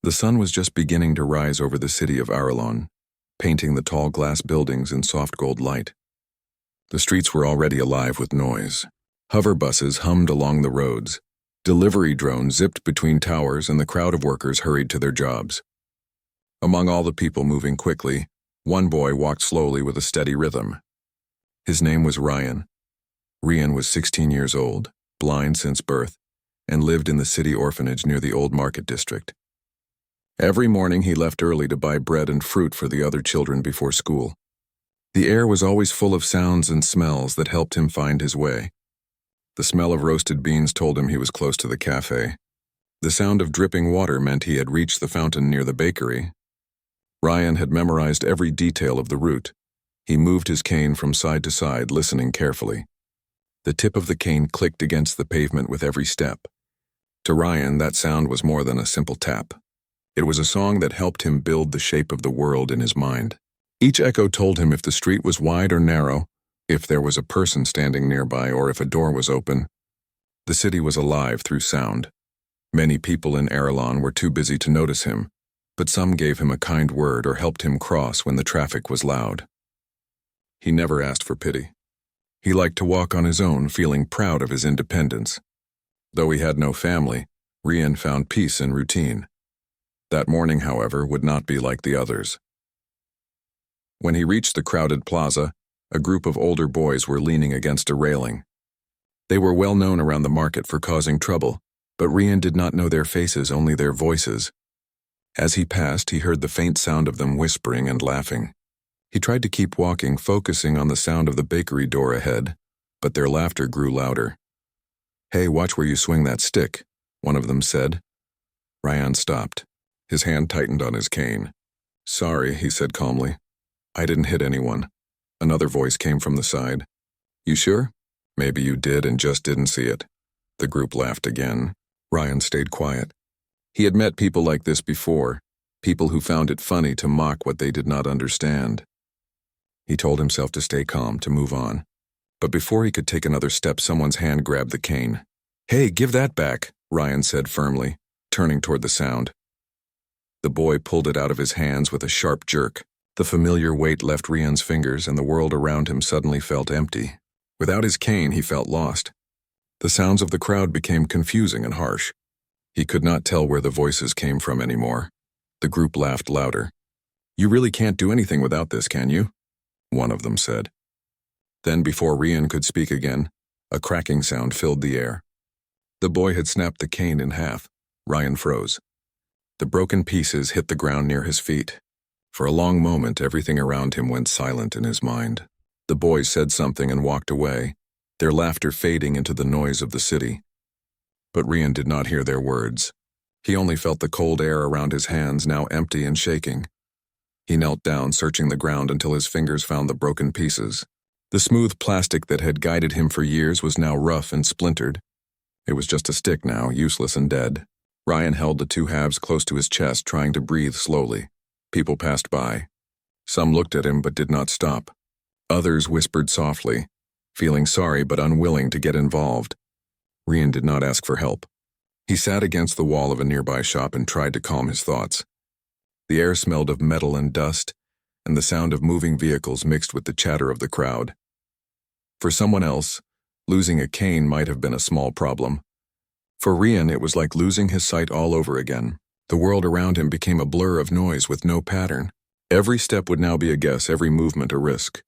The sun was just beginning to rise over the city of Aralon, painting the tall glass buildings in soft gold light. The streets were already alive with noise. Hover buses hummed along the roads. Delivery drones zipped between towers, and the crowd of workers hurried to their jobs. Among all the people moving quickly, one boy walked slowly with a steady rhythm. His name was Ryan. Ryan was 16 years old, blind since birth, and lived in the city orphanage near the old market district. Every morning he left early to buy bread and fruit for the other children before school. The air was always full of sounds and smells that helped him find his way. The smell of roasted beans told him he was close to the cafe. The sound of dripping water meant he had reached the fountain near the bakery. Ryan had memorized every detail of the route. He moved his cane from side to side, listening carefully. The tip of the cane clicked against the pavement with every step. To Ryan, that sound was more than a simple tap. It was a song that helped him build the shape of the world in his mind. Each echo told him if the street was wide or narrow, if there was a person standing nearby, or if a door was open. The city was alive through sound. Many people in Aralon were too busy to notice him, but some gave him a kind word or helped him cross when the traffic was loud. He never asked for pity. He liked to walk on his own, feeling proud of his independence. Though he had no family, Ryan found peace in routine. That morning, however, would not be like the others. When he reached the crowded plaza, a group of older boys were leaning against a railing. They were well known around the market for causing trouble, but Ryan did not know their faces, only their voices. As he passed, he heard the faint sound of them whispering and laughing. He tried to keep walking, focusing on the sound of the bakery door ahead, but their laughter grew louder. "Hey, watch where you swing that stick," one of them said. Ryan stopped. His hand tightened on his cane. "Sorry," he said calmly. "I didn't hit anyone." Another voice came from the side. "You sure? Maybe you did and just didn't see it." The group laughed again. Ryan stayed quiet. He had met people like this before, people who found it funny to mock what they did not understand. He told himself to stay calm, to move on. But before he could take another step, someone's hand grabbed the cane. "Hey, give that back," Ryan said firmly, turning toward the sound. The boy pulled it out of his hands with a sharp jerk. The familiar weight left Ryan's fingers, and the world around him suddenly felt empty. Without his cane, he felt lost. The sounds of the crowd became confusing and harsh. He could not tell where the voices came from anymore. The group laughed louder. "You really can't do anything without this, can you?" one of them said. Then, before Ryan could speak again, a cracking sound filled the air. The boy had snapped the cane in half. Ryan froze. The broken pieces hit the ground near his feet. For a long moment, everything around him went silent in his mind. The boys said something and walked away, their laughter fading into the noise of the city. But Ryan did not hear their words. He only felt the cold air around his hands, now empty and shaking. He knelt down, searching the ground until his fingers found the broken pieces. The smooth plastic that had guided him for years was now rough and splintered. It was just a stick now, useless and dead. Ryan held the two halves close to his chest, trying to breathe slowly. People passed by. Some looked at him but did not stop. Others whispered softly, feeling sorry but unwilling to get involved. Ryan did not ask for help. He sat against the wall of a nearby shop and tried to calm his thoughts. The air smelled of metal and dust, and the sound of moving vehicles mixed with the chatter of the crowd. For someone else, losing a cane might have been a small problem. For Ryan, it was like losing his sight all over again. The world around him became a blur of noise with no pattern. Every step would now be a guess, every movement a risk.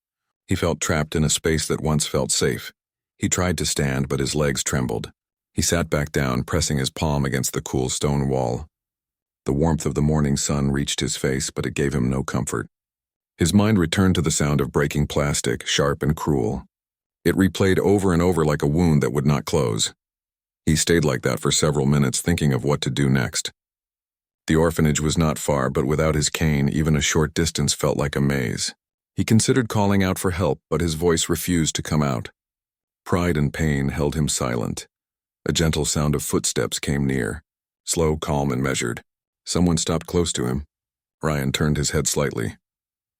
He felt trapped in a space that once felt safe. He tried to stand, but his legs trembled. He sat back down, pressing his palm against the cool stone wall. The warmth of the morning sun reached his face, but it gave him no comfort. His mind returned to the sound of breaking plastic, sharp and cruel. It replayed over and over like a wound that would not close. He stayed like that for several minutes, thinking of what to do next. The orphanage was not far, but without his cane, even a short distance felt like a maze. He considered calling out for help, but his voice refused to come out. Pride and pain held him silent. A gentle sound of footsteps came near, slow, calm, and measured. Someone stopped close to him. Ryan turned his head slightly.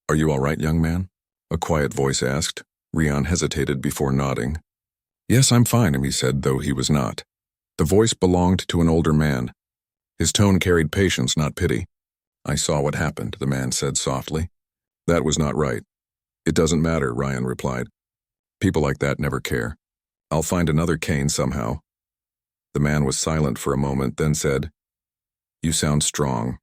"Are you all right, young man?" a quiet voice asked. Ryan hesitated before nodding. "Yes, I'm fine," he said, though he was not. The voice belonged to an older man. His tone carried patience, not pity. "I saw what happened," the man said softly. "That was not right." "It doesn't matter," Ryan replied. "People like that never care. I'll find another cane somehow." The man was silent for a moment, then said, "You sound strong."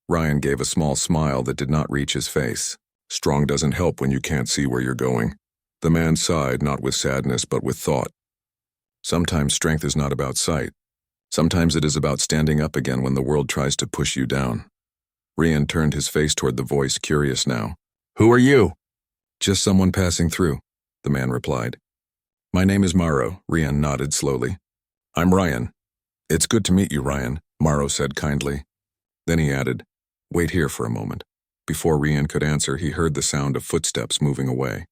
Ryan gave a small smile that did not reach his face. "Strong doesn't help when you can't see where you're going." The man sighed, not with sadness but with thought. "Sometimes strength is not about sight. Sometimes it is about standing up again when the world tries to push you down." Ryan turned his face toward the voice, curious now. "Who are you?" "Just someone passing through," the man replied. "My name is Morrow," Ryan nodded slowly. "I'm Ryan." "It's good to meet you, Ryan," Morrow said kindly. Then he added, "Wait here for a moment." Before Ryan could answer, he heard the sound of footsteps moving away.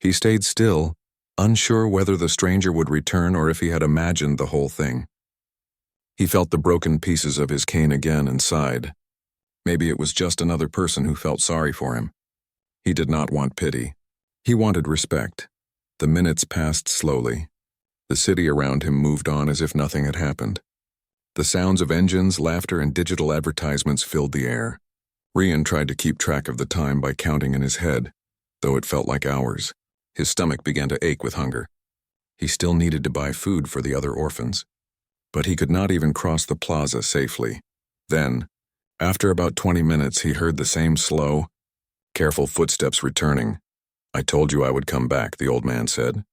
He stayed still, unsure whether the stranger would return or if he had imagined the whole thing. He felt the broken pieces of his cane again and sighed. Maybe it was just another person who felt sorry for him. He did not want pity. He wanted respect. The minutes passed slowly. The city around him moved on as if nothing had happened. The sounds of engines, laughter, and digital advertisements filled the air. Ryan tried to keep track of the time by counting in his head, though it felt like hours. His stomach began to ache with hunger. He still needed to buy food for the other orphans. But he could not even cross the plaza safely. Then, after about 20 minutes, he heard the same slow, careful footsteps returning. "I told you I would come back," the old man said.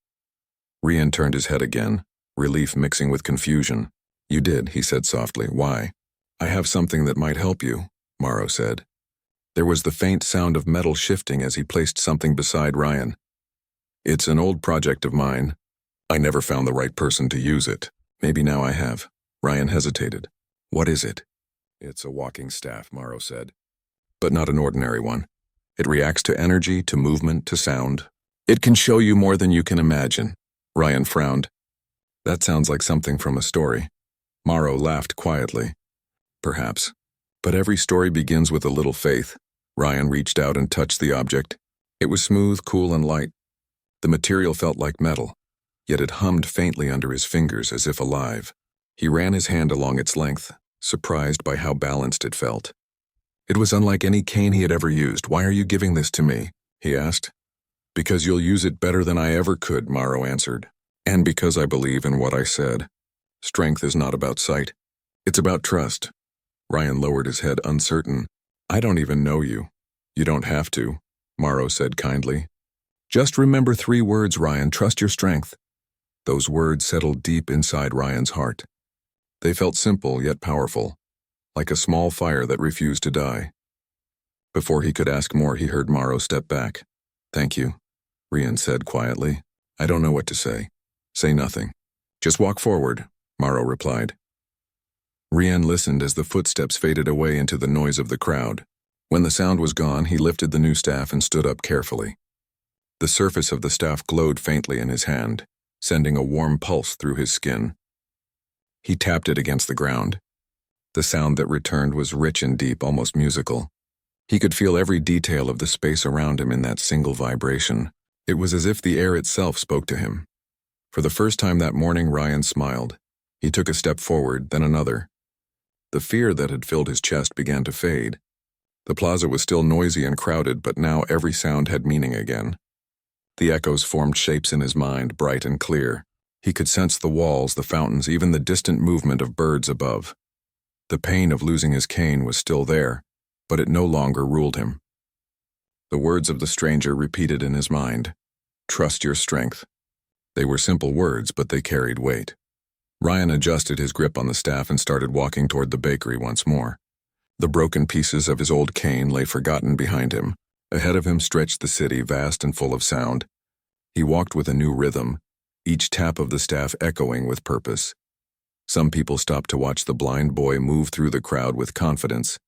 Ryan turned his head again, relief mixing with confusion. "You did," he said softly. "Why?" "I have something that might help you," Morrow said. There was the faint sound of metal shifting as he placed something beside Ryan. "It's an old project of mine. I never found the right person to use it. Maybe now I have." Ryan hesitated. "What is it?" "It's a walking staff," Morrow said. "But not an ordinary one. It reacts to energy, to movement, to sound. It can show you more than you can imagine." Ryan frowned. "That sounds like something from a story." Morrow laughed quietly. "Perhaps. But every story begins with a little faith." Ryan reached out and touched the object. It was smooth, cool, and light. The material felt like metal, yet it hummed faintly under his fingers as if alive. He ran his hand along its length, surprised by how balanced it felt. It was unlike any cane he had ever used. "Why are you giving this to me?" he asked. "Because you'll use it better than I ever could," Morrow answered. "And because I believe in what I said. Strength is not about sight. It's about trust." Ryan lowered his head, uncertain. "I don't even know you." "You don't have to," Morrow said kindly. "Just remember 3 words, Ryan. Trust your strength." Those words settled deep inside Ryan's heart. They felt simple yet powerful, like a small fire that refused to die. Before he could ask more, he heard Morrow step back. "Thank you," Ryan said quietly. "I don't know what to say." "Say nothing. Just walk forward," Morrow replied. Ryan listened as the footsteps faded away into the noise of the crowd. When the sound was gone, he lifted the new staff and stood up carefully. The surface of the staff glowed faintly in his hand, sending a warm pulse through his skin. He tapped it against the ground. The sound that returned was rich and deep, almost musical. He could feel every detail of the space around him in that single vibration. It was as if the air itself spoke to him. For the first time that morning, Ryan smiled. He took a step forward, then another. The fear that had filled his chest began to fade. The plaza was still noisy and crowded, but now every sound had meaning again. The echoes formed shapes in his mind, bright and clear. He could sense the walls, the fountains, even the distant movement of birds above. The pain of losing his cane was still there, but it no longer ruled him. The words of the stranger repeated in his mind. "Trust your strength." They were simple words, but they carried weight. Ryan adjusted his grip on the staff and started walking toward the bakery once more. The broken pieces of his old cane lay forgotten behind him. Ahead of him stretched the city, vast and full of sound. He walked with a new rhythm, each tap of the staff echoing with purpose. Some people stopped to watch the blind boy move through the crowd with confidence.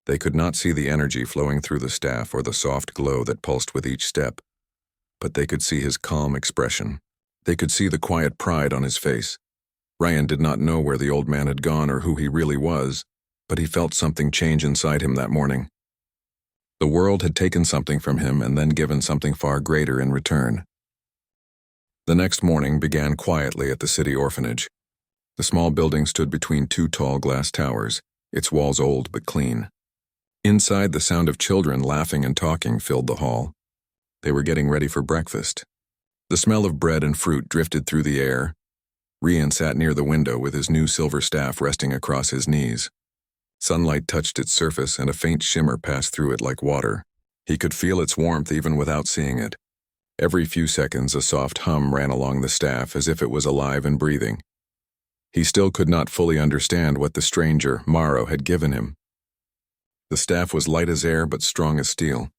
They could not see the energy flowing through the staff or the soft glow that pulsed with each step, but they could see his calm expression. They could see the quiet pride on his face. Ryan did not know where the old man had gone or who he really was, but he felt something change inside him that morning. The world had taken something from him and then given something far greater in return. The next morning began quietly at the city orphanage. The small building stood between two tall glass towers, its walls old but clean. Inside, the sound of children laughing and talking filled the hall. They were getting ready for breakfast. The smell of bread and fruit drifted through the air. Rian sat near the window with his new silver staff resting across his knees. Sunlight touched its surface and a faint shimmer passed through it like water. He could feel its warmth even without seeing it. Every few seconds, a soft hum ran along the staff as if it was alive and breathing. He still could not fully understand what the stranger, Morrow, had given him. The staff was light as air but strong as steel.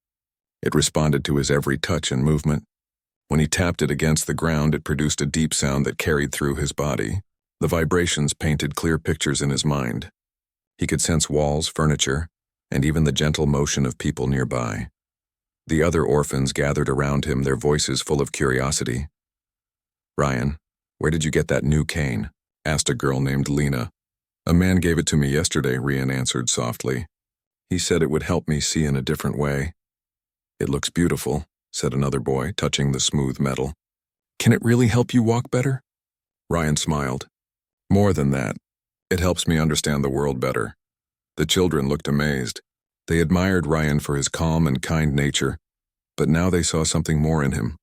It responded to his every touch and movement. When he tapped it against the ground, it produced a deep sound that carried through his body. The vibrations painted clear pictures in his mind. He could sense walls, furniture, and even the gentle motion of people nearby. The other orphans gathered around him, their voices full of curiosity. "Ryan, where did you get that new cane?" asked a girl named Lena. "A man gave it to me yesterday," Rian answered softly. "He said it would help me see in a different way." "It looks beautiful," said another boy, touching the smooth metal. "Can it really help you walk better?" Ryan smiled. "More than that. It helps me understand the world better." The children looked amazed. They admired Ryan for his calm and kind nature, but now they saw something more in him: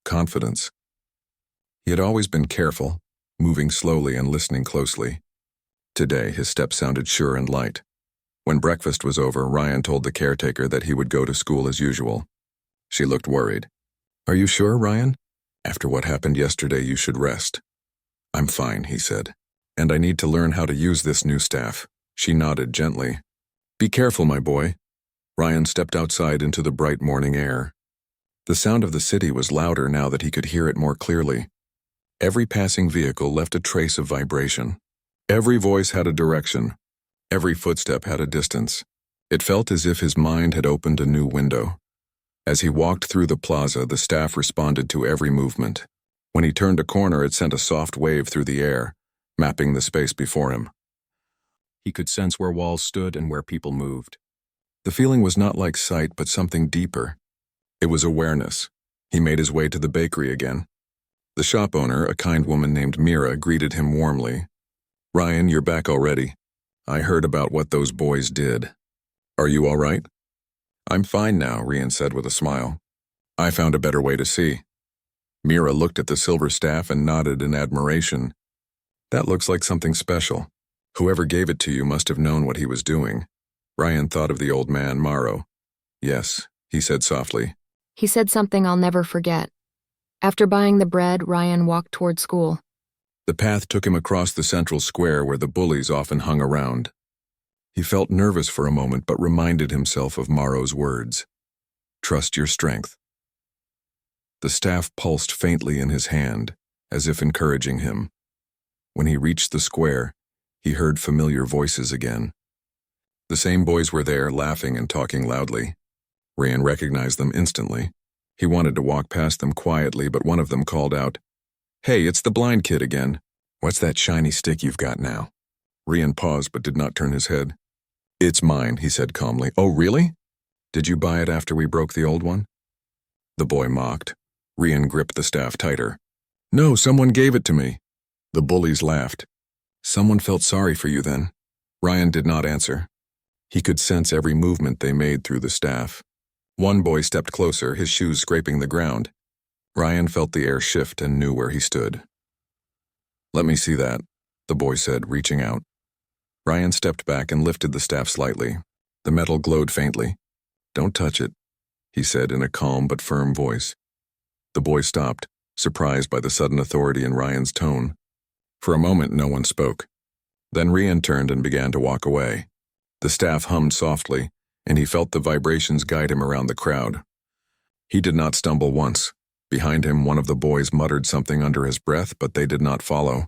confidence. He had always been careful, moving slowly and listening closely. Today, his step sounded sure and light. When breakfast was over, Ryan told the caretaker that he would go to school as usual. She looked worried. "Are you sure, Ryan? After what happened yesterday, you should rest." "I'm fine," he said. "And I need to learn how to use this new staff." She nodded gently. "Be careful, my boy." Ryan stepped outside into the bright morning air. The sound of the city was louder now that he could hear it more clearly. Every passing vehicle left a trace of vibration. Every voice had a direction. Every footstep had a distance. It felt as if his mind had opened a new window. As he walked through the plaza, the staff responded to every movement. When he turned a corner, it sent a soft wave through the air, mapping the space before him. He could sense where walls stood and where people moved. The feeling was not like sight, but something deeper. It was awareness. He made his way to the bakery again. The shop owner, a kind woman named Mira, greeted him warmly. "Ryan, you're back already. I heard about what those boys did. Are you all right?" "I'm fine now," Rian said with a smile. "I found a better way to see." Mira looked at the silver staff and nodded in admiration. "That looks like something special. Whoever gave it to you must have known what he was doing." Ryan thought of the old man, Morrow. "Yes," he said softly. He said something I'll never forget. After buying the bread, Ryan walked toward school. The path took him across the central square where the bullies often hung around. He felt nervous for a moment but reminded himself of Morrow's words. "Trust your strength." The staff pulsed faintly in his hand, as if encouraging him. When he reached the square, he heard familiar voices again. The same boys were there, laughing and talking loudly. Rian recognized them instantly. He wanted to walk past them quietly, but one of them called out, "Hey, it's the blind kid again. What's that shiny stick you've got now?" Rian paused but did not turn his head. "It's mine," he said calmly. "Oh, really? Did you buy it after we broke the old one?" The boy mocked. Rian gripped the staff tighter. "No, someone gave it to me." The bullies laughed. "Someone felt sorry for you then?" Ryan did not answer. He could sense every movement they made through the staff. One boy stepped closer, his shoes scraping the ground. Ryan felt the air shift and knew where he stood. "Let me see that," the boy said, reaching out. Ryan stepped back and lifted the staff slightly. The metal glowed faintly. "Don't touch it," he said in a calm but firm voice. The boy stopped, surprised by the sudden authority in Ryan's tone. For a moment, no one spoke. Then Rian turned and began to walk away. The staff hummed softly, and he felt the vibrations guide him around the crowd. He did not stumble once. Behind him, one of the boys muttered something under his breath, but they did not follow.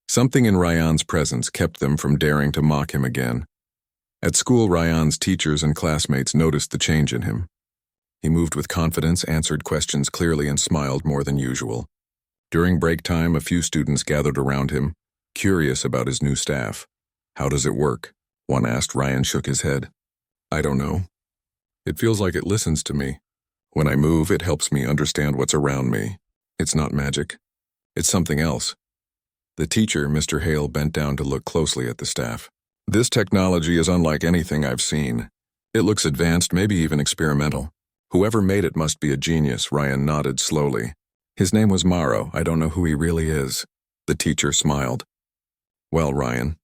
Something in Ryan's presence kept them from daring to mock him again. At school, Ryan's teachers and classmates noticed the change in him. He moved with confidence, answered questions clearly, and smiled more than usual. During break time, a few students gathered around him, curious about his new staff. "How does it work?" one asked. Ryan shook his head. "I don't know. It feels like it listens to me. When I move, it helps me understand what's around me. It's not magic. It's something else." The teacher, Mr. Hale, bent down to look closely at the staff. This technology is unlike anything I've seen. It looks advanced, maybe even experimental. Whoever made it must be a genius, Ryan nodded slowly. His name was Morrow. I don't know who he really is. The teacher smiled. Well, Ryan,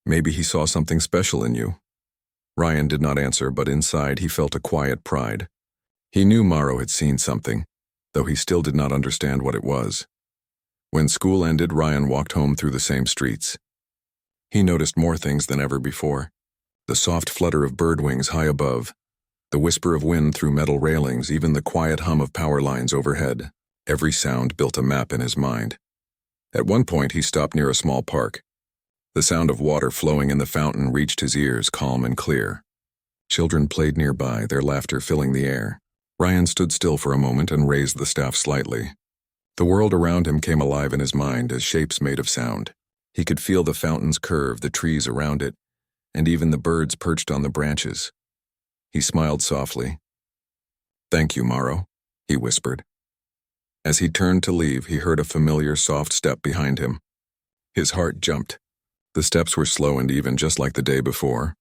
maybe he saw something special in you. Ryan did not answer, but inside he felt a quiet pride. He knew Morrow had seen something, though he still did not understand what it was. When school ended, Ryan walked home through the same streets. He noticed more things than ever before. The soft flutter of bird wings high above, the whisper of wind through metal railings, even the quiet hum of power lines overhead. Every sound built a map in his mind. At one point, he stopped near a small park. The sound of water flowing in the fountain reached his ears, calm and clear. Children played nearby, their laughter filling the air. Ryan stood still for a moment and raised the staff slightly. The world around him came alive in his mind as shapes made of sound. He could feel the fountain's curve, the trees around it, and even the birds perched on the branches. He smiled softly. "Thank you, Morrow," he whispered. As he turned to leave, he heard a familiar soft step behind him. His heart jumped. The steps were slow and even, just like the day before.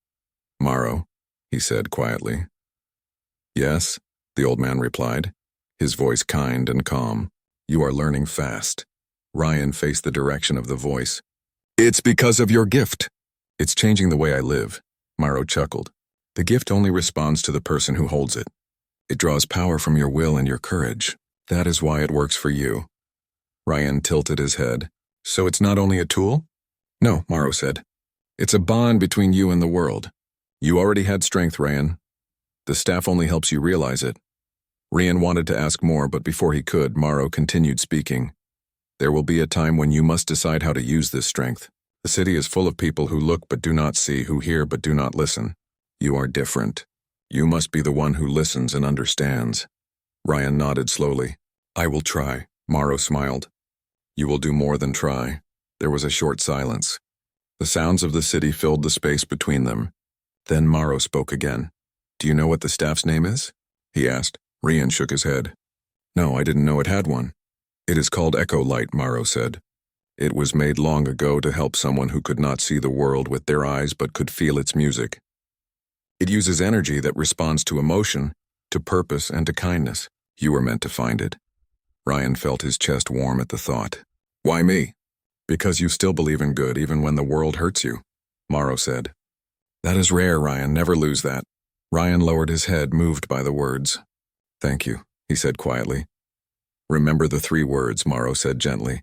"Morrow," he said quietly. "Yes," the old man replied, his voice kind and calm. "You are learning fast." Ryan faced the direction of the voice. "It's because of your gift." "It's changing the way I live," Morrow chuckled. "The gift only responds to the person who holds it. It draws power from your will and your courage. That is why it works for you." Ryan tilted his head. "So it's not only a tool?" "No," Morrow said. "It's a bond between you and the world. You already had strength, Ryan. The staff only helps you realize it." Ryan wanted to ask more, but before he could, Morrow continued speaking. "There will be a time when you must decide how to use this strength. The city is full of people who look but do not see, who hear but do not listen. You are different. You must be the one who listens and understands." Ryan nodded slowly. "I will try," Morrow smiled. "You will do more than try." There was a short silence. The sounds of the city filled the space between them. Then Morrow spoke again. "Do you know what the staff's name is?" he asked. Ryan shook his head. "No, I didn't know it had one." "It is called Echo Light," Morrow said. "It was made long ago to help someone who could not see the world with their eyes but could feel its music. It uses energy that responds to emotion, to purpose, and to kindness. You were meant to find it." Ryan felt his chest warm at the thought. "Why me?" "Because you still believe in good even when the world hurts you," Morrow said. "That is rare, Ryan. Never lose that." Ryan lowered his head, moved by the words. "Thank you," he said quietly. "Remember the 3 words," Morrow said gently.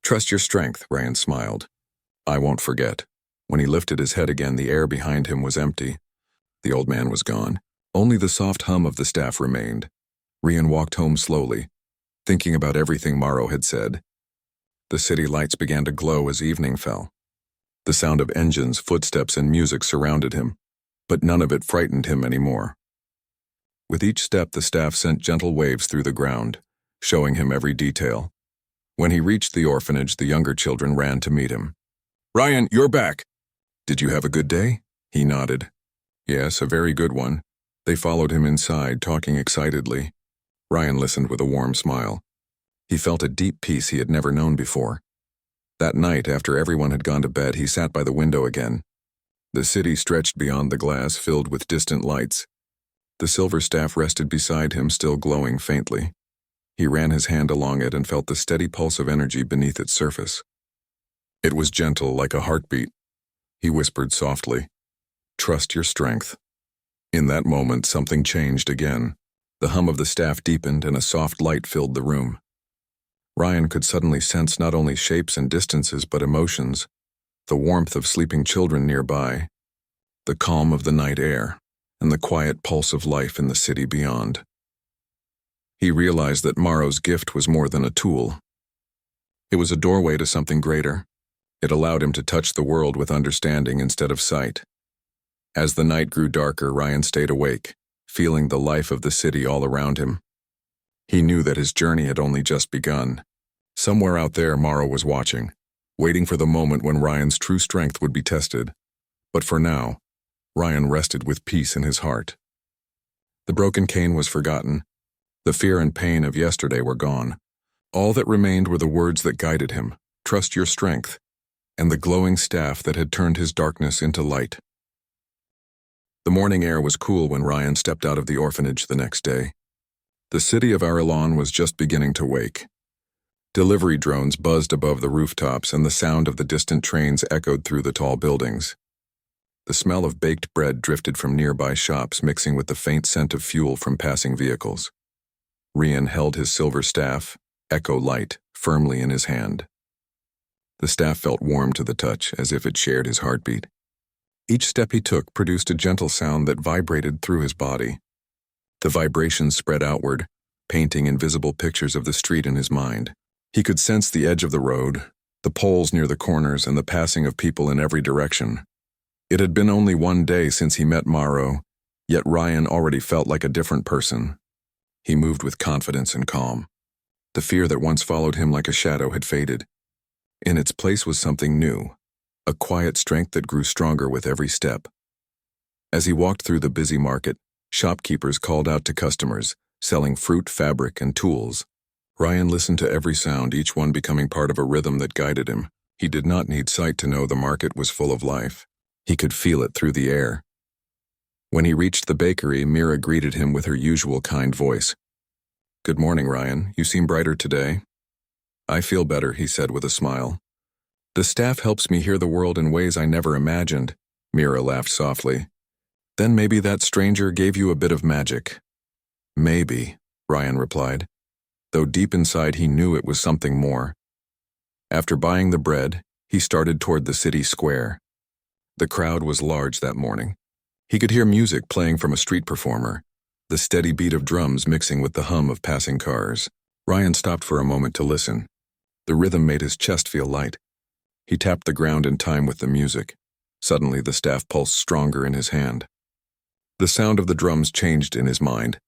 "Trust your strength," Ryan smiled. "I won't forget." When he lifted his head again, the air behind him was empty. The old man was gone. Only the soft hum of the staff remained. Ryan walked home slowly, thinking about everything Morrow had said. The city lights began to glow as evening fell. The sound of engines, footsteps, and music surrounded him, but none of it frightened him anymore. With each step, the staff sent gentle waves through the ground, showing him every detail. When he reached the orphanage, the younger children ran to meet him. "Ryan, you're back!" "Did you have a good day?" He nodded. "Yes, a very good one." They followed him inside, talking excitedly. Ryan listened with a warm smile. He felt a deep peace he had never known before. That night, after everyone had gone to bed, he sat by the window again. The city stretched beyond the glass, filled with distant lights. The silver staff rested beside him, still glowing faintly. He ran his hand along it and felt the steady pulse of energy beneath its surface. It was gentle, like a heartbeat. He whispered softly, "Trust your strength." In that moment, something changed again. The hum of the staff deepened and a soft light filled the room. Ryan could suddenly sense not only shapes and distances but emotions, the warmth of sleeping children nearby, the calm of the night air, and the quiet pulse of life in the city beyond. He realized that Morrow's gift was more than a tool. It was a doorway to something greater. It allowed him to touch the world with understanding instead of sight. As the night grew darker, Ryan stayed awake, feeling the life of the city all around him. He knew that his journey had only just begun. Somewhere out there, Morrow was watching, waiting for the moment when Ryan's true strength would be tested. But for now, Ryan rested with peace in his heart. The broken cane was forgotten. The fear and pain of yesterday were gone. All that remained were the words that guided him. trust your strength, and the glowing staff that had turned his darkness into light. The morning air was cool when Ryan stepped out of the orphanage the next day. The city of Aralon was just beginning to wake. Delivery drones buzzed above the rooftops, and the sound of the distant trains echoed through the tall buildings. The smell of baked bread drifted from nearby shops, mixing with the faint scent of fuel from passing vehicles. Ryan held his silver staff, Echo Light, firmly in his hand. The staff felt warm to the touch, as if it shared his heartbeat. Each step he took produced a gentle sound that vibrated through his body. The vibrations spread outward, painting invisible pictures of the street in his mind. He could sense the edge of the road, the poles near the corners, and the passing of people in every direction. It had been only one day since he met Morrow, yet Ryan already felt like a different person. He moved with confidence and calm. The fear that once followed him like a shadow had faded. In its place was something new, a quiet strength that grew stronger with every step. As he walked through the busy market, shopkeepers called out to customers, selling fruit, fabric, and tools. Ryan listened to every sound, each one becoming part of a rhythm that guided him. He did not need sight to know the market was full of life. He could feel it through the air. When he reached the bakery, Mira greeted him with her usual kind voice. "Good morning, Ryan. You seem brighter today." "I feel better," he said with a smile. "The staff helps me hear the world in ways I never imagined." Mira laughed softly. "Then maybe that stranger gave you a bit of magic." "Maybe," Ryan replied, though deep inside he knew it was something more. After buying the bread, he started toward the city square. The crowd was large that morning. He could hear music playing from a street performer, the steady beat of drums mixing with the hum of passing cars. Ryan stopped for a moment to listen. The rhythm made his chest feel light. He tapped the ground in time with the music. Suddenly, the staff pulsed stronger in his hand. The sound of the drums changed in his mind.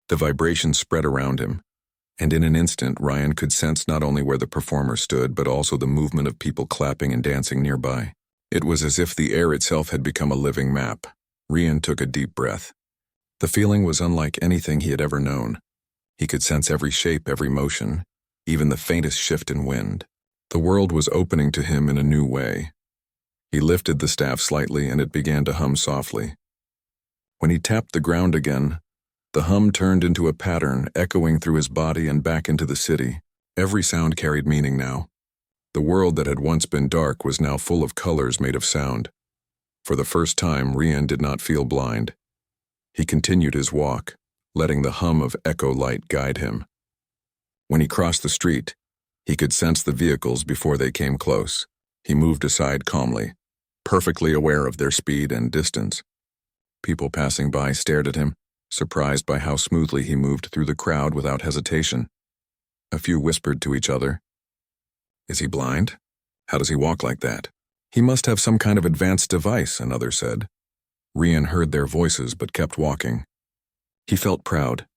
The vibration spread around him, and in an instant, Ryan could sense not only where the performer stood, but also the movement of people clapping and dancing nearby. It was as if the air itself had become a living map. Ryan took a deep breath. The feeling was unlike anything he had ever known. He could sense every shape, every motion, even the faintest shift in wind. The world was opening to him in a new way. He lifted the staff slightly, and it began to hum softly. When he tapped the ground again, the hum turned into a pattern, echoing through his body and back into the city. Every sound carried meaning now. The world that had once been dark was now full of colors made of sound. For the first time, Ryan did not feel blind. He continued his walk, letting the hum of Echo Light guide him. When he crossed the street, he could sense the vehicles before they came close. He moved aside calmly, perfectly aware of their speed and distance. People passing by stared at him, surprised by how smoothly he moved through the crowd without hesitation. A few whispered to each other. "Is he blind? How does he walk like that? He must have some kind of advanced device," another said. Ryan heard their voices but kept walking. He felt proud.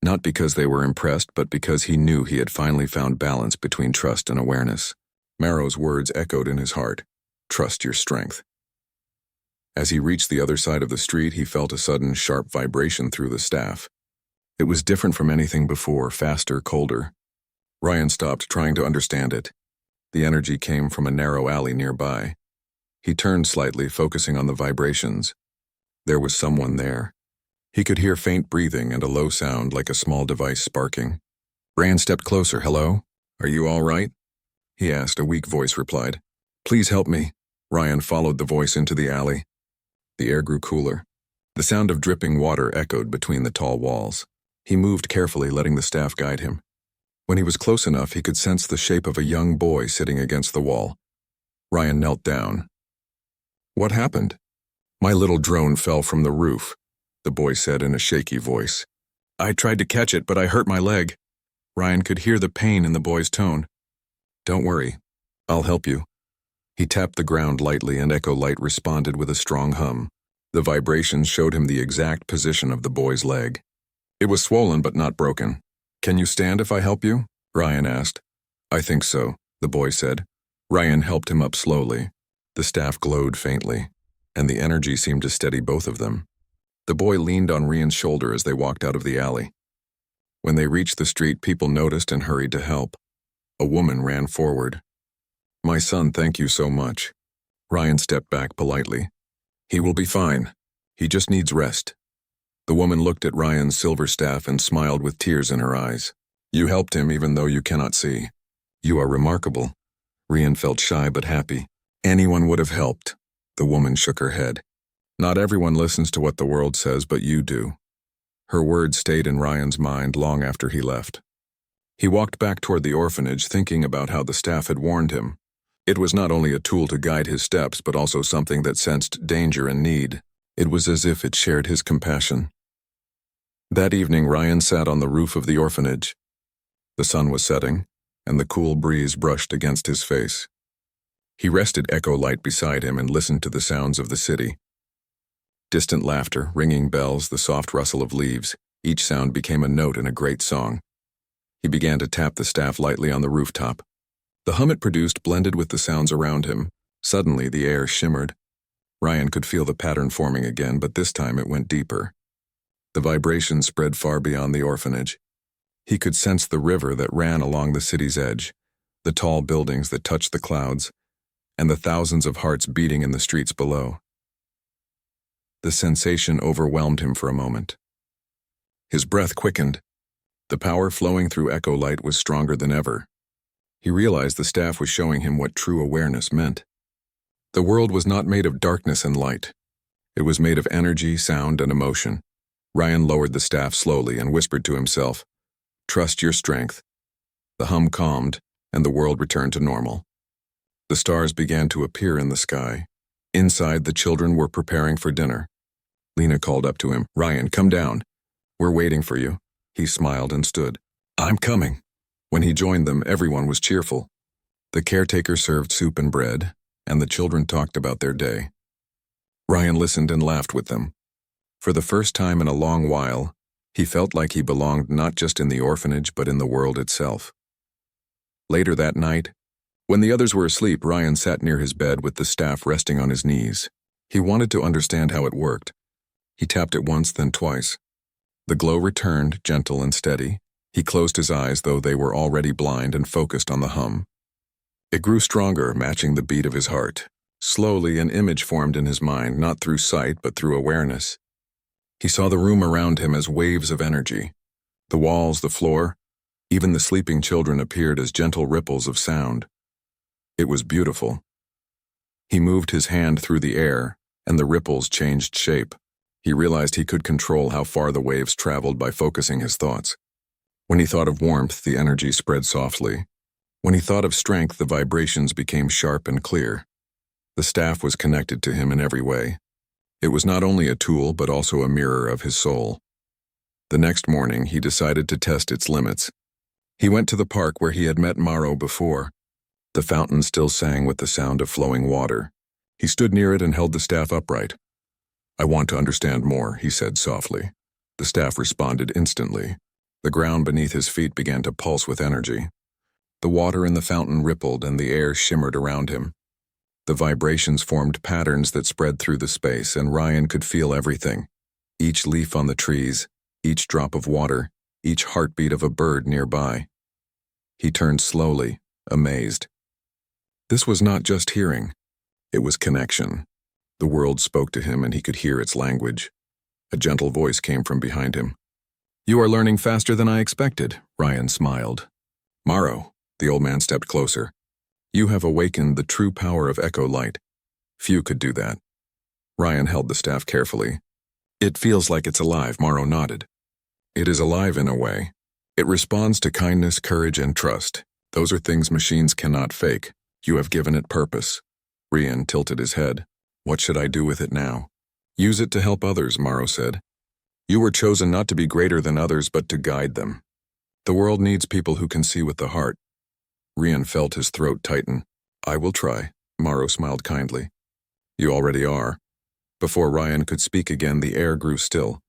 Not because they were impressed, but because he knew he had finally found balance between trust and awareness. Marrow's words echoed in his heart. "Trust your strength." As he reached the other side of the street, he felt a sudden, sharp vibration through the staff. It was different from anything before, faster, colder. Ryan stopped, trying to understand it. The energy came from a narrow alley nearby. He turned slightly, focusing on the vibrations. There was someone there. He could hear faint breathing and a low sound like a small device sparking. Ryan stepped closer. "Hello? Are you all right?" he asked. A weak voice replied. "Please help me." Ryan followed the voice into the alley. The air grew cooler. The sound of dripping water echoed between the tall walls. He moved carefully, letting the staff guide him. When he was close enough, he could sense the shape of a young boy sitting against the wall. Ryan knelt down. "What happened?" "My little drone fell from the roof," the boy said in a shaky voice. "I tried to catch it, but I hurt my leg." Ryan could hear the pain in the boy's tone. "Don't worry. I'll help you." He tapped the ground lightly, and Echo Light responded with a strong hum. The vibrations showed him the exact position of the boy's leg. It was swollen but not broken. "Can you stand if I help you?" Ryan asked. "I think so," the boy said. Ryan helped him up slowly. The staff glowed faintly, and the energy seemed to steady both of them. The boy leaned on Ryan's shoulder as they walked out of the alley. When they reached the street, people noticed and hurried to help. A woman ran forward. My son, thank you so much. Ryan stepped back politely. He will be fine. He just needs rest. The woman looked at Ryan's silver staff and smiled with tears in her eyes. You helped him even though you cannot see. You are remarkable. Ryan felt shy but happy. Anyone would have helped. The woman shook her head. Not everyone listens to what the world says, but you do. Her words stayed in Ryan's mind long after he left. He walked back toward the orphanage, thinking about how the staff had warned him. It was not only a tool to guide his steps, but also something that sensed danger and need. It was as if it shared his compassion. That evening, Ryan sat on the roof of the orphanage. The sun was setting, and the cool breeze brushed against his face. He rested Echo Light beside him and listened to the sounds of the city. Distant laughter, ringing bells, the soft rustle of leaves, each sound became a note in a great song. He began to tap the staff lightly on the rooftop. The hum it produced blended with the sounds around him. Suddenly, the air shimmered. Ryan could feel the pattern forming again, but this time it went deeper. The vibration spread far beyond the orphanage. He could sense the river that ran along the city's edge, the tall buildings that touched the clouds, and the thousands of hearts beating in the streets below. The sensation overwhelmed him for a moment. His breath quickened. The power flowing through Echo Light was stronger than ever. He realized the staff was showing him what true awareness meant. The world was not made of darkness and light. It was made of energy, sound, and emotion. Ryan lowered the staff slowly and whispered to himself, "Trust your strength." The hum calmed, and the world returned to normal. The stars began to appear in the sky. Inside, the children were preparing for dinner. Lena called up to him, "Ryan, come down. We're waiting for you." He smiled and stood. "I'm coming." When he joined them, everyone was cheerful. The caretaker served soup and bread, and the children talked about their day. Ryan listened and laughed with them. For the first time in a long while, he felt like he belonged not just in the orphanage but in the world itself. Later that night, when the others were asleep, Ryan sat near his bed with the staff resting on his knees. He wanted to understand how it worked. He tapped it once, then twice. The glow returned, gentle and steady. He closed his eyes, though they were already blind, and focused on the hum. It grew stronger, matching the beat of his heart. Slowly, an image formed in his mind, not through sight, but through awareness. He saw the room around him as waves of energy. The walls, the floor, even the sleeping children appeared as gentle ripples of sound. It was beautiful. He moved his hand through the air, and the ripples changed shape. He realized he could control how far the waves traveled by focusing his thoughts. When he thought of warmth, the energy spread softly. When he thought of strength, the vibrations became sharp and clear. The staff was connected to him in every way. It was not only a tool, but also a mirror of his soul. The next morning, he decided to test its limits. He went to the park where he had met Maro before. The fountain still sang with the sound of flowing water. He stood near it and held the staff upright. "I want to understand more," he said softly. The staff responded instantly. The ground beneath his feet began to pulse with energy. The water in the fountain rippled and the air shimmered around him. The vibrations formed patterns that spread through the space, and Ryan could feel everything. Each leaf on the trees, each drop of water, each heartbeat of a bird nearby. He turned slowly, amazed. This was not just hearing. It was connection. The world spoke to him and he could hear its language. A gentle voice came from behind him. "You are learning faster than I expected," Ryan smiled. "Maro," the old man stepped closer. "You have awakened the true power of Echo Light. Few could do that." Ryan held the staff carefully. "It feels like it's alive," Maro nodded. "It is alive in a way. It responds to kindness, courage, and trust. Those are things machines cannot fake. You have given it purpose." Ryan tilted his head. "What should I do with it now?" "Use it to help others," Maro said. "You were chosen not to be greater than others, but to guide them. The world needs people who can see with the heart." Ryan felt his throat tighten. "I will try," Maro smiled kindly. "You already are." Before Ryan could speak again, the air grew still.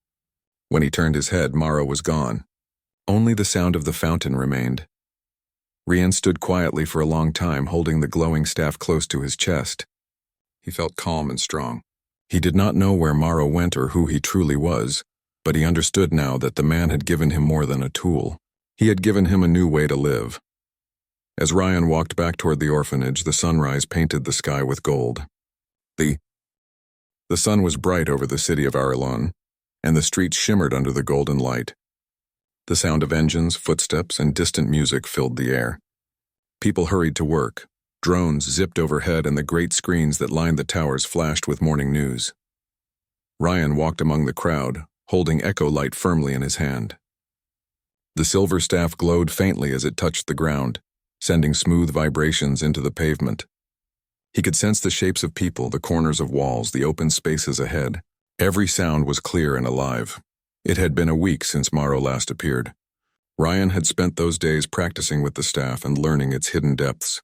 When he turned his head, Maro was gone. Only the sound of the fountain remained. Ryan stood quietly for a long time, holding the glowing staff close to his chest. He felt calm and strong. He did not know where Maro went or who he truly was, but he understood now that the man had given him more than a tool. He had given him a new way to live. As Ryan walked back toward the orphanage, the sunrise painted the sky with gold. The sun was bright over the city of Aralon, and the streets shimmered under the golden light. The sound of engines, footsteps, and distant music filled the air. People hurried to work. Drones zipped overhead, and the great screens that lined the towers flashed with morning news. Ryan walked among the crowd, holding Echo Light firmly in his hand. The silver staff glowed faintly as it touched the ground, sending smooth vibrations into the pavement. He could sense the shapes of people, the corners of walls, the open spaces ahead. Every sound was clear and alive. It had been a week since Morrow last appeared. Ryan had spent those days practicing with the staff and learning its hidden depths.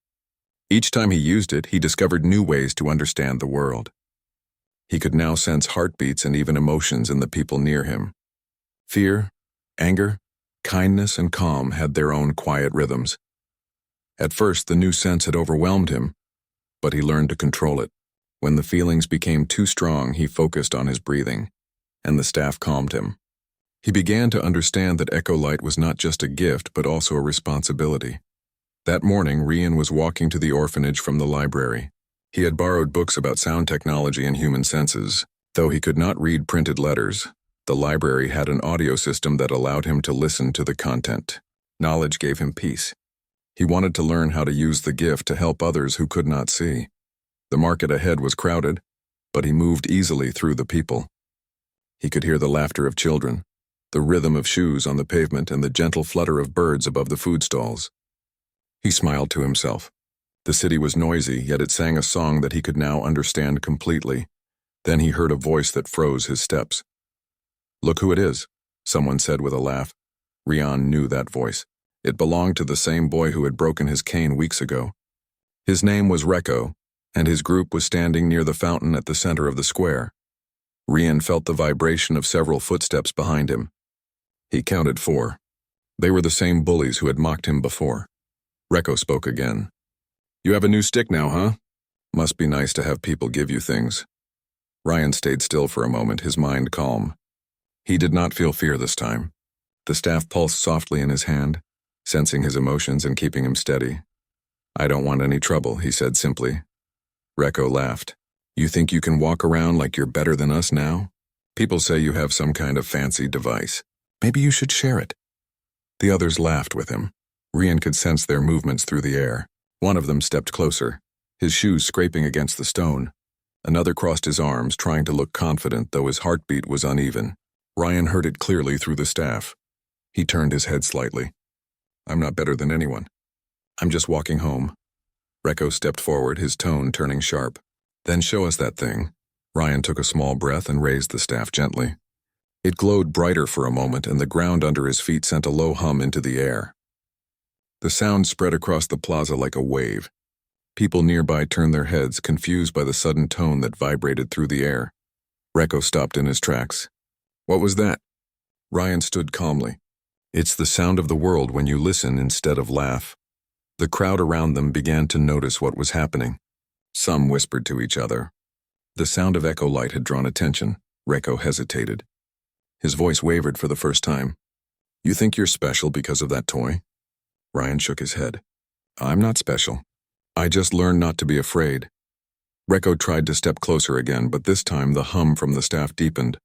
Each time he used it, he discovered new ways to understand the world. He could now sense heartbeats and even emotions in the people near him. Fear, anger, kindness, and calm had their own quiet rhythms. At first, the new sense had overwhelmed him, but he learned to control it. When the feelings became too strong, he focused on his breathing, and the staff calmed him. He began to understand that Echo Light was not just a gift, but also a responsibility. That morning, Ryan was walking to the orphanage from the library. He had borrowed books about sound technology and human senses. Though he could not read printed letters, the library had an audio system that allowed him to listen to the content. Knowledge gave him peace. He wanted to learn how to use the gift to help others who could not see. The market ahead was crowded, but he moved easily through the people. He could hear the laughter of children, the rhythm of shoes on the pavement, and the gentle flutter of birds above the food stalls. He smiled to himself. The city was noisy, yet it sang a song that he could now understand completely. Then he heard a voice that froze his steps. "Look who it is," someone said with a laugh. Ryan knew that voice. It belonged to the same boy who had broken his cane weeks ago. His name was Recco, and his group was standing near the fountain at the center of the square. Ryan felt the vibration of several footsteps behind him. He counted 4. They were the same bullies who had mocked him before. Recco spoke again. "You have a new stick now, huh? Must be nice to have people give you things." Ryan stayed still for a moment, his mind calm. He did not feel fear this time. The staff pulsed softly in his hand, sensing his emotions and keeping him steady. "I don't want any trouble," he said simply. Recco laughed. "You think you can walk around like you're better than us now? People say you have some kind of fancy device. Maybe you should share it." The others laughed with him. Ryan could sense their movements through the air. One of them stepped closer, his shoes scraping against the stone. Another crossed his arms, trying to look confident, though his heartbeat was uneven. Ryan heard it clearly through the staff. He turned his head slightly. "I'm not better than anyone. I'm just walking home." Recco stepped forward, his tone turning sharp. "Then show us that thing." Ryan took a small breath and raised the staff gently. It glowed brighter for a moment, and the ground under his feet sent a low hum into the air. The sound spread across the plaza like a wave. People nearby turned their heads, confused by the sudden tone that vibrated through the air. Recco stopped in his tracks. "What was that?" Ryan stood calmly. "It's the sound of the world when you listen instead of laugh." The crowd around them began to notice what was happening. Some whispered to each other. The sound of Echo Light had drawn attention. Recco hesitated. His voice wavered for the first time. "You think you're special because of that toy?" Ryan shook his head. "I'm not special. I just learned not to be afraid." Recco tried to step closer again, but this time the hum from the staff deepened.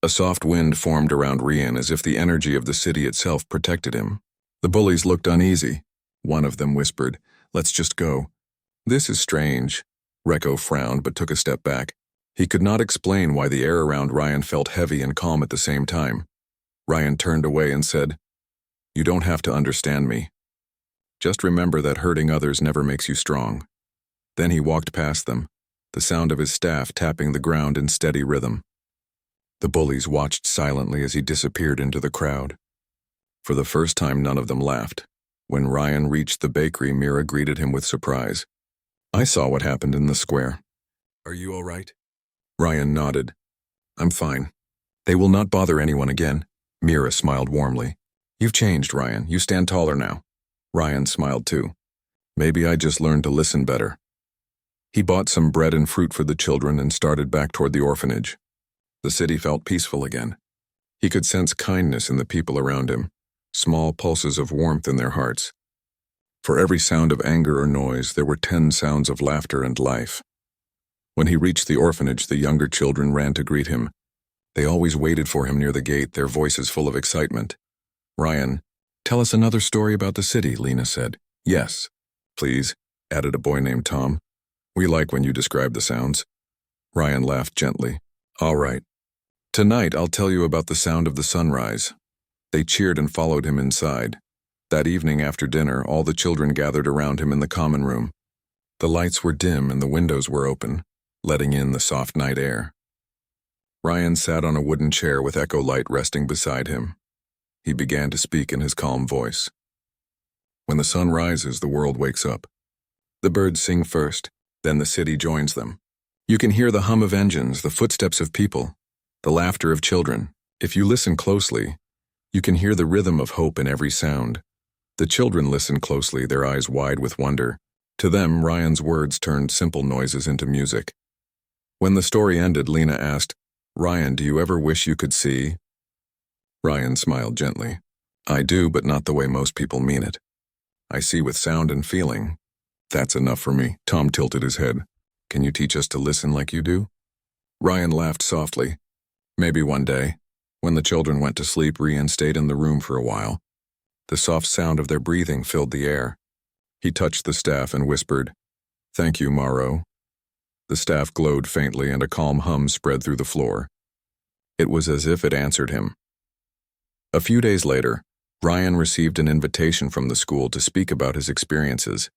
A soft wind formed around Ryan as if the energy of the city itself protected him. The bullies looked uneasy. One of them whispered, "Let's just go." "This is strange." Recco frowned but took a step back. He could not explain why the air around Ryan felt heavy and calm at the same time. Ryan turned away and said, "You don't have to understand me. Just remember that hurting others never makes you strong." Then he walked past them, the sound of his staff tapping the ground in steady rhythm. The bullies watched silently as he disappeared into the crowd. For the first time, none of them laughed. When Ryan reached the bakery, Mira greeted him with surprise. "I saw what happened in the square. Are you all right?" Ryan nodded. "I'm fine. They will not bother anyone again." Mira smiled warmly. "You've changed, Ryan. You stand taller now." Ryan smiled too. "Maybe I just learned to listen better." He bought some bread and fruit for the children and started back toward the orphanage. The city felt peaceful again. He could sense kindness in the people around him, small pulses of warmth in their hearts. For every sound of anger or noise, there were 10 sounds of laughter and life. When he reached the orphanage, the younger children ran to greet him. They always waited for him near the gate, their voices full of excitement. "Ryan, tell us another story about the city," Lena said. "Yes, please," added a boy named Tom. "We like when you describe the sounds." Ryan laughed gently. "All right. Tonight I'll tell you about the sound of the sunrise." They cheered and followed him inside. That evening after dinner, all the children gathered around him in the common room. The lights were dim and the windows were open, letting in the soft night air. Ryan sat on a wooden chair with echo light resting beside him. He began to speak in his calm voice. "When the sun rises, the world wakes up. The birds sing first, then the city joins them. You can hear the hum of engines, the footsteps of people, the laughter of children. If you listen closely, you can hear the rhythm of hope in every sound." The children listened closely, their eyes wide with wonder. To them, Ryan's words turned simple noises into music. When the story ended, Lena asked, "Ryan, do you ever wish you could see?" Ryan smiled gently. "I do, but not the way most people mean it. I see with sound and feeling. That's enough for me." Tom tilted his head. "Can you teach us to listen like you do?" Ryan laughed softly. "Maybe one day." When the children went to sleep, Ryan stayed in the room for a while. The soft sound of their breathing filled the air. He touched the staff and whispered, "Thank you, Morrow." The staff glowed faintly and a calm hum spread through the floor. It was as if it answered him. A few days later, Ryan received an invitation from the school to speak about his experiences.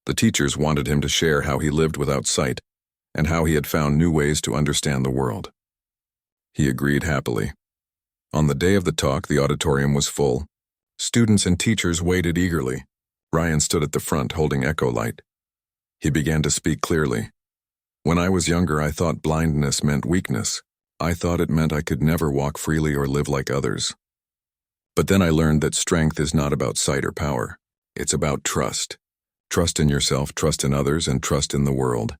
The teachers wanted him to share how he lived without sight and how he had found new ways to understand the world. He agreed happily. On the day of the talk, the auditorium was full. Students and teachers waited eagerly. Ryan stood at the front holding echo light. He began to speak clearly. "When I was younger, I thought blindness meant weakness. I thought it meant I could never walk freely or live like others. But then I learned that strength is not about sight or power. It's about trust. Trust in yourself, trust in others, and trust in the world."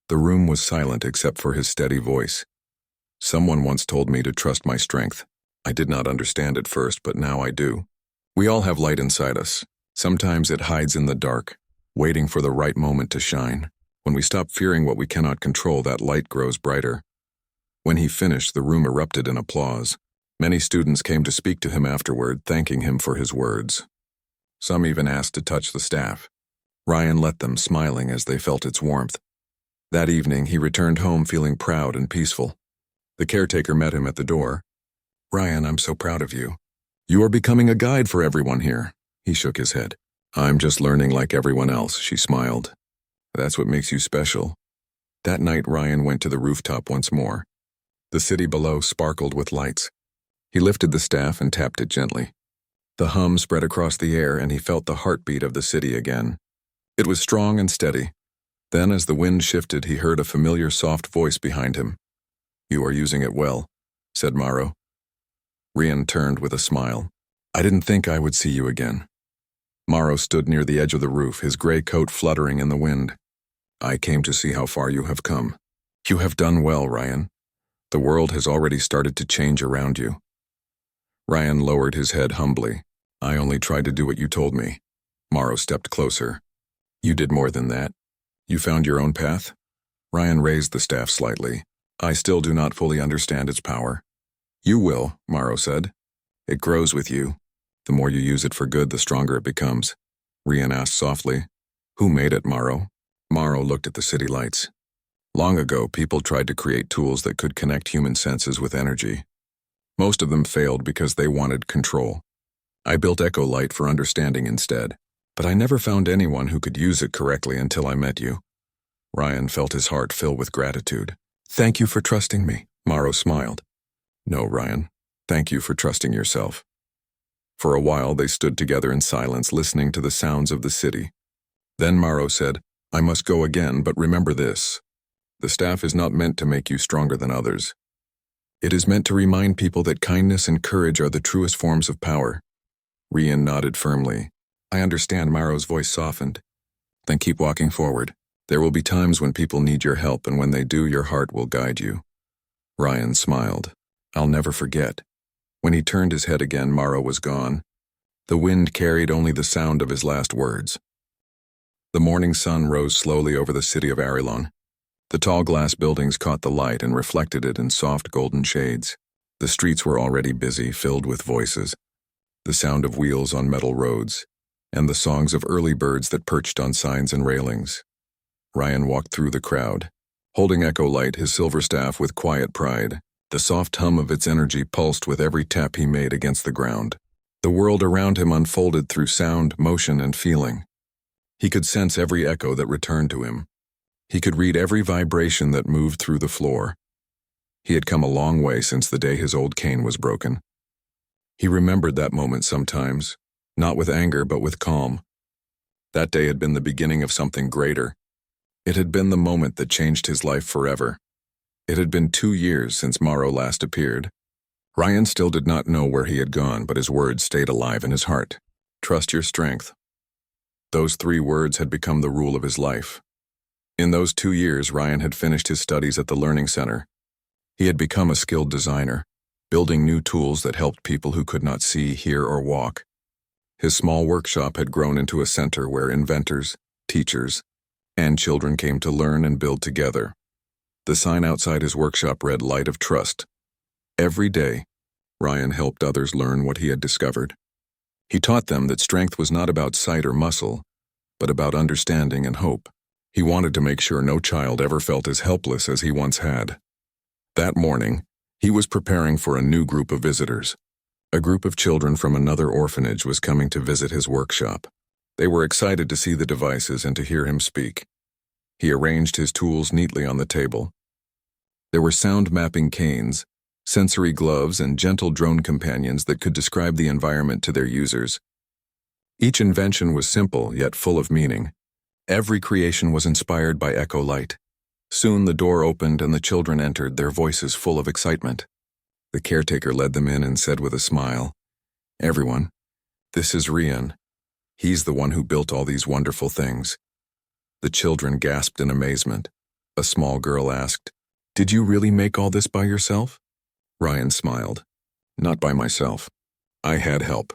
The room was silent except for his steady voice. "Someone once told me to trust my strength. I did not understand it first, but now I do. We all have light inside us. Sometimes it hides in the dark, waiting for the right moment to shine. When we stop fearing what we cannot control, that light grows brighter." When he finished, the room erupted in applause. Many students came to speak to him afterward, thanking him for his words. Some even asked to touch the staff. Ryan let them, smiling as they felt its warmth. That evening, he returned home feeling proud and peaceful. The caretaker met him at the door. "Ryan, I'm so proud of you. You are becoming a guide for everyone here." He shook his head. "I'm just learning like everyone else," she smiled. "That's what makes you special." That night, Ryan went to the rooftop once more. The city below sparkled with lights. He lifted the staff and tapped it gently. The hum spread across the air and he felt the heartbeat of the city again. It was strong and steady. Then, as the wind shifted, he heard a familiar soft voice behind him. "You are using it well," said Morrow. Ryan turned with a smile. "I didn't think I would see you again." Morrow stood near the edge of the roof, his gray coat fluttering in the wind. "I came to see how far you have come." "You have done well, Ryan. The world has already started to change around you." Ryan lowered his head humbly. "I only tried to do what you told me." Morrow stepped closer. "You did more than that. You found your own path?" Ryan raised the staff slightly. "I still do not fully understand its power." "You will," Morrow said. "It grows with you. The more you use it for good, the stronger it becomes." Ryan asked softly, "Who made it, Morrow?" Morrow looked at the city lights. "Long ago, people tried to create tools that could connect human senses with energy. Most of them failed because they wanted control. I built Echo Light for understanding instead, but I never found anyone who could use it correctly until I met you." Ryan felt his heart fill with gratitude. "Thank you for trusting me," Morrow smiled. "No, Ryan. Thank you for trusting yourself." For a while, they stood together in silence, listening to the sounds of the city. Then Morrow said, "I must go again, but remember this. The staff is not meant to make you stronger than others. It is meant to remind people that kindness and courage are the truest forms of power." Ryan nodded firmly. "I understand." Morrow's voice softened. "Then keep walking forward. There will be times when people need your help, and when they do, your heart will guide you." Ryan smiled. "I'll never forget." When he turned his head again, Morrow was gone. The wind carried only the sound of his last words. The morning sun rose slowly over the city of Arilon. The tall glass buildings caught the light and reflected it in soft golden shades. The streets were already busy, filled with voices, the sound of wheels on metal roads, and the songs of early birds that perched on signs and railings. Ryan walked through the crowd, holding Echo Light, his silver staff, with quiet pride. The soft hum of its energy pulsed with every tap he made against the ground. The world around him unfolded through sound, motion, and feeling. He could sense every echo that returned to him. He could read every vibration that moved through the floor. He had come a long way since the day his old cane was broken. He remembered that moment sometimes, not with anger but with calm. That day had been the beginning of something greater. It had been the moment that changed his life forever. It had been 2 years since Morrow last appeared. Ryan still did not know where he had gone, but his words stayed alive in his heart. Trust your strength. Those 3 words had become the rule of his life. In those 2 years, Ryan had finished his studies at the Learning Center. He had become a skilled designer, building new tools that helped people who could not see, hear, or walk. His small workshop had grown into a center where inventors, teachers, and children came to learn and build together. The sign outside his workshop read "Light of Trust." Every day, Ryan helped others learn what he had discovered. He taught them that strength was not about sight or muscle, but about understanding and hope. He wanted to make sure no child ever felt as helpless as he once had. That morning, he was preparing for a new group of visitors. A group of children from another orphanage was coming to visit his workshop. They were excited to see the devices and to hear him speak. He arranged his tools neatly on the table. There were sound-mapping canes, sensory gloves, and gentle drone companions that could describe the environment to their users. Each invention was simple, yet full of meaning. Every creation was inspired by Echo Light. Soon the door opened and the children entered, their voices full of excitement. The caretaker led them in and said with a smile, "Everyone, this is Ryan. He's the one who built all these wonderful things." The children gasped in amazement. A small girl asked, "Did you really make all this by yourself?" Ryan smiled. "Not by myself. I had help.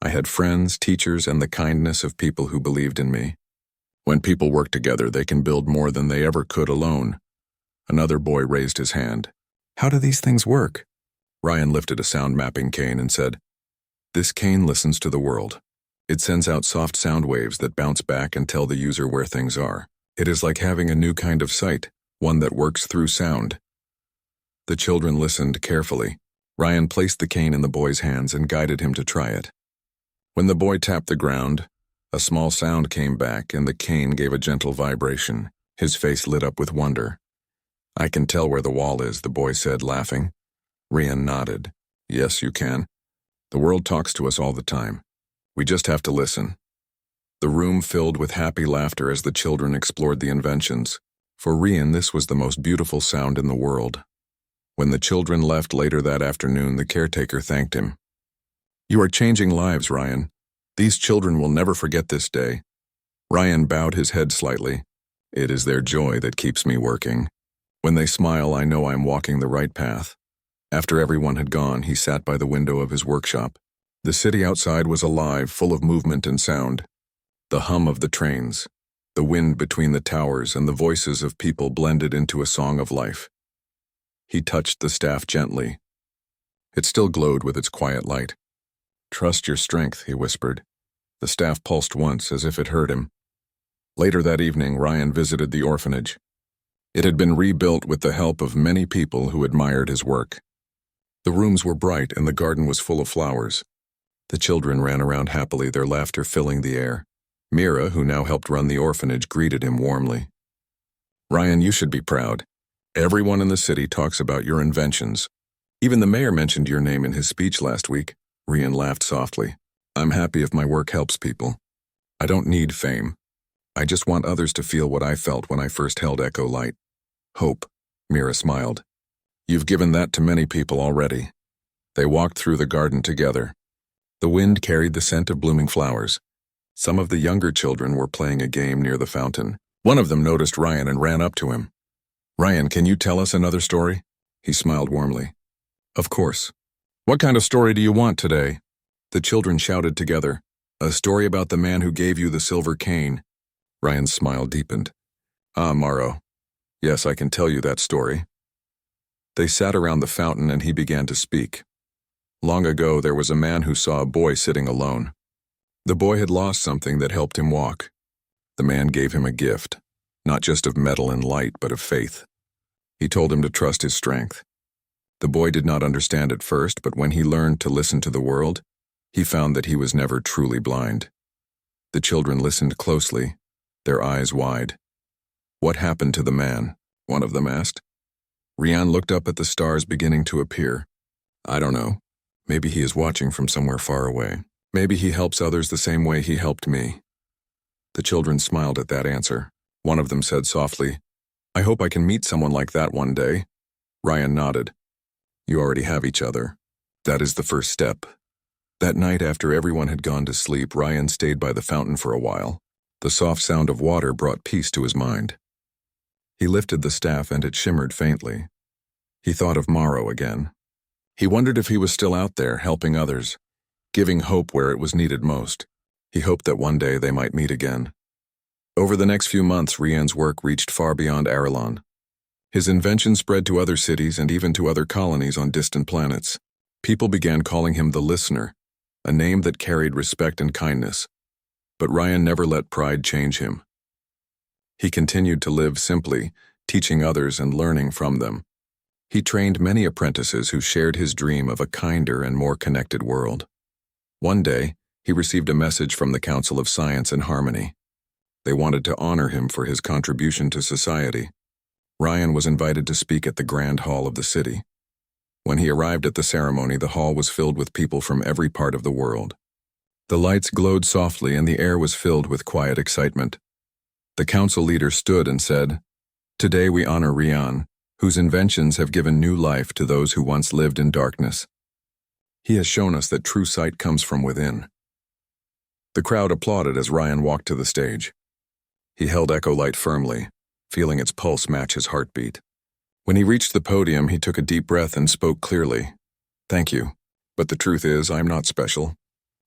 I had friends, teachers, and the kindness of people who believed in me. When people work together, they can build more than they ever could alone." Another boy raised his hand. "How do these things work?" Ryan lifted a sound mapping cane and said, "This cane listens to the world. It sends out soft sound waves that bounce back and tell the user where things are. It is like having a new kind of sight, one that works through sound." The children listened carefully. Ryan placed the cane in the boy's hands and guided him to try it. When the boy tapped the ground, a small sound came back and the cane gave a gentle vibration. His face lit up with wonder. "I can tell where the wall is," the boy said, laughing. Ryan nodded. "Yes, you can. The world talks to us all the time. We just have to listen." The room filled with happy laughter as the children explored the inventions. For Ryan, this was the most beautiful sound in the world. When the children left later that afternoon, the caretaker thanked him. "You are changing lives, Ryan. These children will never forget this day." Ryan bowed his head slightly. "It is their joy that keeps me working. When they smile, I know I'm walking the right path." After everyone had gone, he sat by the window of his workshop. The city outside was alive, full of movement and sound. The hum of the trains, the wind between the towers, and the voices of people blended into a song of life. He touched the staff gently. It still glowed with its quiet light. "Trust your strength," he whispered. The staff pulsed once, as if it heard him. Later that evening, Ryan visited the orphanage. It had been rebuilt with the help of many people who admired his work. The rooms were bright and the garden was full of flowers. The children ran around happily, their laughter filling the air. Mira, who now helped run the orphanage, greeted him warmly. "Ryan, you should be proud. Everyone in the city talks about your inventions. Even the mayor mentioned your name in his speech last week." Ryan laughed softly. "I'm happy if my work helps people. I don't need fame. I just want others to feel what I felt when I first held Echo Light. Hope." Mira smiled. "You've given that to many people already." They walked through the garden together. The wind carried the scent of blooming flowers. Some of the younger children were playing a game near the fountain. One of them noticed Ryan and ran up to him. "Ryan, can you tell us another story?" He smiled warmly. "Of course. What kind of story do you want today?" The children shouted together. "A story about the man who gave you the silver cane." Ryan's smile deepened. Ah, Morrow. Yes, I can tell you that story. They sat around the fountain and he began to speak. Long ago, there was a man who saw a boy sitting alone. The boy had lost something that helped him walk. The man gave him a gift, not just of metal and light, but of faith. He told him to trust his strength. The boy did not understand at first, but when he learned to listen to the world, he found that he was never truly blind. The children listened closely, their eyes wide. What happened to the man? One of them asked. Rian looked up at the stars beginning to appear. I don't know. Maybe he is watching from somewhere far away. Maybe he helps others the same way he helped me. The children smiled at that answer. One of them said softly, I hope I can meet someone like that one day. Ryan nodded. You already have each other. That is the first step. That night after everyone had gone to sleep, Ryan stayed by the fountain for a while. The soft sound of water brought peace to his mind. He lifted the staff and it shimmered faintly. He thought of Morrow again. He wondered if he was still out there helping others, giving hope where it was needed most. He hoped that one day they might meet again. Over the next few months, Rian's work reached far beyond Arelon. His invention spread to other cities and even to other colonies on distant planets. People began calling him the Listener, a name that carried respect and kindness. But Ryan never let pride change him. He continued to live simply, teaching others and learning from them. He trained many apprentices who shared his dream of a kinder and more connected world. One day, he received a message from the Council of Science and Harmony. They wanted to honor him for his contribution to society. Ryan was invited to speak at the Grand Hall of the city. When he arrived at the ceremony, the hall was filled with people from every part of the world. The lights glowed softly and the air was filled with quiet excitement. The council leader stood and said, Today we honor Rian, whose inventions have given new life to those who once lived in darkness. He has shown us that true sight comes from within. The crowd applauded as Ryan walked to the stage. He held Echo Light firmly, feeling its pulse match his heartbeat. When he reached the podium, he took a deep breath and spoke clearly. Thank you, but the truth is, I'm not special.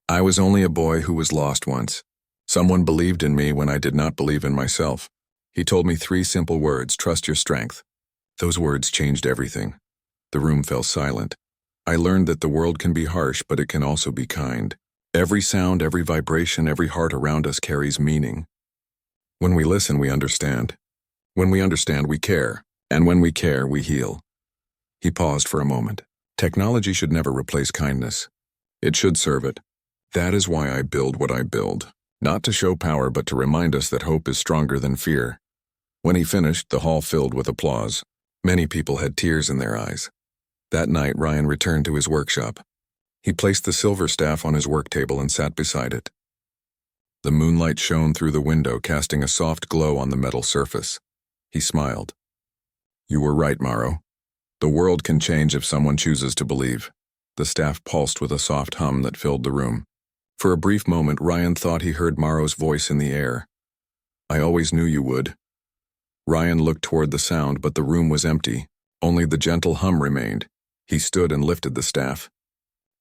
I was only a boy who was lost once. Someone believed in me when I did not believe in myself. He told me 3 simple words, trust your strength. Those words changed everything. The room fell silent. I learned that the world can be harsh, but it can also be kind. Every sound, every vibration, every heart around us carries meaning. When we listen, we understand. When we understand, we care. And when we care, we heal. He paused for a moment. Technology should never replace kindness. It should serve it. That is why I build what I build. Not to show power, but to remind us that hope is stronger than fear. When he finished, the hall filled with applause. Many people had tears in their eyes. That night, Ryan returned to his workshop. He placed the silver staff on his work table and sat beside it. The moonlight shone through the window, casting a soft glow on the metal surface. He smiled. You were right, Morrow. The world can change if someone chooses to believe. The staff pulsed with a soft hum that filled the room. For a brief moment, Ryan thought he heard Morrow's voice in the air. I always knew you would. Ryan looked toward the sound, but the room was empty. Only the gentle hum remained. He stood and lifted the staff.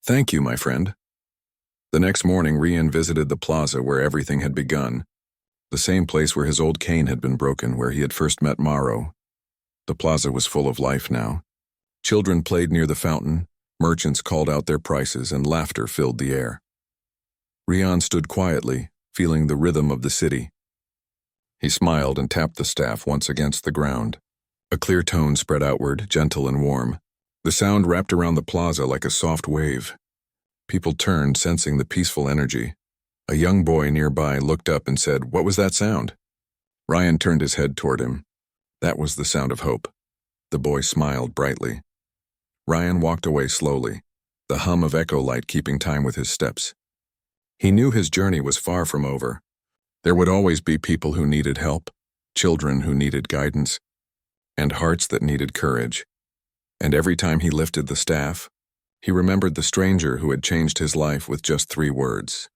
Thank you, my friend. The next morning, Ryan visited the plaza where everything had begun. The same place where his old cane had been broken, where he had first met Morrow. The plaza was full of life now. Children played near the fountain, merchants called out their prices, and laughter filled the air. Rian stood quietly, feeling the rhythm of the city. He smiled and tapped the staff once against the ground. A clear tone spread outward, gentle and warm. The sound wrapped around the plaza like a soft wave. People turned, sensing the peaceful energy. A young boy nearby looked up and said, What was that sound? Ryan turned his head toward him. That was the sound of hope. The boy smiled brightly. Ryan walked away slowly, the hum of Echo Light keeping time with his steps. He knew his journey was far from over. There would always be people who needed help, children who needed guidance, and hearts that needed courage. And every time he lifted the staff, he remembered the stranger who had changed his life with just 3 words.